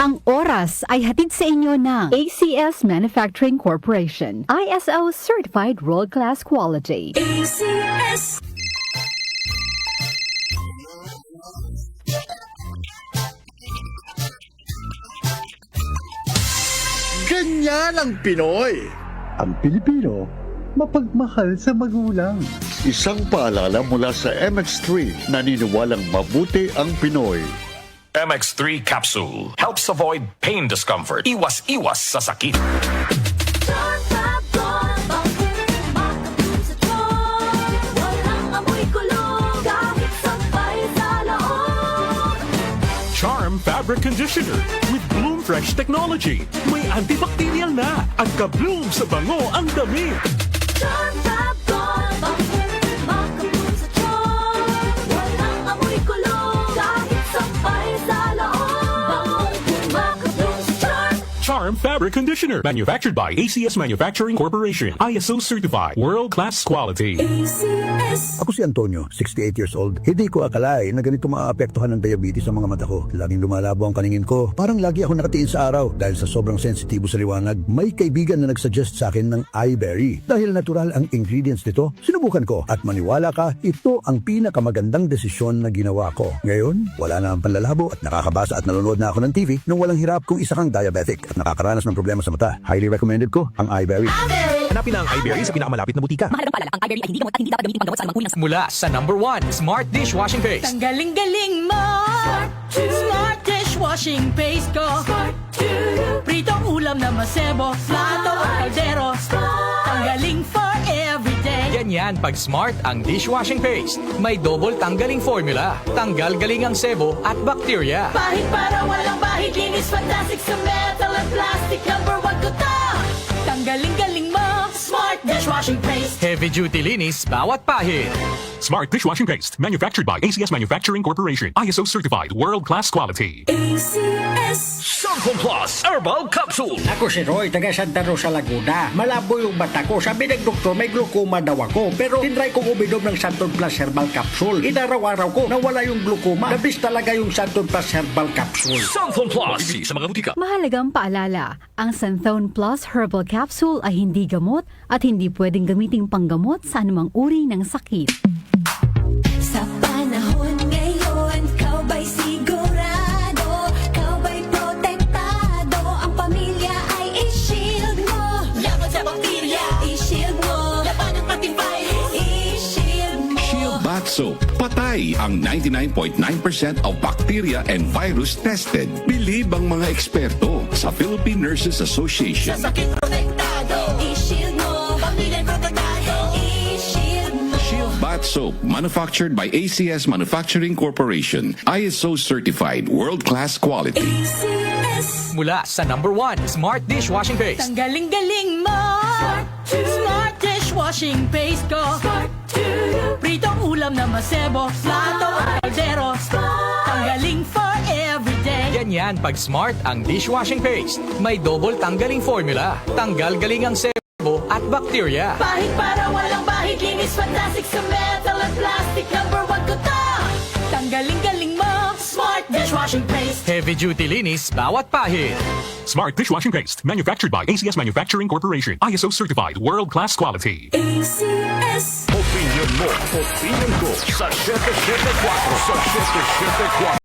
Ang oras ay hatid sa inyo ng ACS Manufacturing Corporation. ISO Certified World-Class Quality. ACS. Ganyan ang Pinoy. Ang Pilipino, mapagmahal sa magulang. Isang paalala mula sa MX3, naniniwalang mabuti ang Pinoy. MX3 Capsule helps avoid pain discomfort. Iwas-iwas sa sakit. Charm Fabric Conditioner with Bloom Fresh Technology. May antibacterial na at ka-bloom sa bango ang damit. Charm Fab Gold, makabloom sa charm. Walang amoy kulong, kahit sampay sa loob. Makabloom sa charm. Charm Fabric Conditioner. Manufactured by ACS Manufacturing Corporation. ISO certified. World-class quality. ACS. Ako si Antonio, 68 years old. Hindi ko akalain na ganito maaapektuhan ng diabetes sa mga mata ko. Laging lumalabo ang paningin ko. Parang lagi ako nakatiin sa araw dahil sa sobrang sensitibo sa liwanag. May kaibigan na nagsuggest sa akin ng iBerry. Dahil natural ang ingredients nito, sinubukan ko. At maniwala ka, ito ang pinakamagandang desisyon na ginawa ko. Ngayon, wala na ang panlalabo at nakakabasa at nanonood na ako ng TV nung walang hirap kung isa kang diabetic at nakakaranas ng problema sa mata. Highly recommended ko ang iBerry. Hanapin ang iBerry sa pinakamalapit na butika. Mahalagang paalala, ang iBerry ay hindi gamot at hindi dapat gamitin panggamot sa anumang uri ng Mula sa number 1, Smart Dishwashing Paste. Tanggaling-galing mo. Smart dishwashing paste ko. Pritong ulam na masebo, plato o kaldero. Tanggaling for everyday. Ganyan pag Smart ang dishwashing paste. May double tanggaling formula. Tanggal galing ang sebo at bakterya. Bahid para walang bahid, linis fantastic sa metal at plastic. Number 1 ko to. Tanggaling-galing mo. Smart dishwashing paste. Heavy duty linis bawat pahid. Smart Dishwashing Paste. Manufactured by ACS Manufacturing Corporation. ISO certified. World-class quality. ACS. Santon Plus Herbal Capsule. Ako si Roy, taga Santa Rosa, Laguna. Malabo yung mata ko. Sabi ng doktor, may glaucoma daw ako. Pero tinry kong uminom ng Santon Plus Herbal Capsule. Inaraw-araw ko, nawala yung glaucoma. Nabis talaga yung Santon Plus Herbal Capsule. Santon Plus. Bibili sa mga butika. Mahalagang paalala, ang Santhone Plus Herbal Capsule ay hindi gamot at hindi pwedeng gamiting panggamot sa anumang uri ng sakit. Sa panahon ngayon, kau ba'y sigurado? Kau ba'y protektado? Ang pamilya ay i-shield mo. Laban sa bakterya, i-shield mo. Laban ng ating virus, i-shield mo. Shield Bath Soap. Patay ang 99.9% of bacteria and virus tested. Believe ang mga eksperto sa Philippine Nurses Association. Sa sakit protektado, i-shield mo. Pamilya protektado, i-shield mo. Shield Bath Soap, manufactured by ACS Manufacturing Corporation. ISO certified, world-class quality. ACS. Mula sa number 1, Smart Dishwashing Paste. Tanggaling-galing mo. Smart dishwashing paste ko. Pritong ulam na masebo, plato o kaldero. Tanggaling for everyday. Ganyan pag Smart ang dishwashing paste. May double tanggaling formula. Tanggal galing ang sebo at bakterya. Bahid para walang bahid, linis fantastic sa metal at plastic. Number 1 ko to. Tanggaling-galing mo. Smart dishwashing paste. Heavy duty linis bawat pahid. Smart Dishwashing Paste. Manufactured by ACS Manufacturing Corporation. ISO certified. World-class quality. ACS. Opinion mo, opinion ko sa 774 sa 774.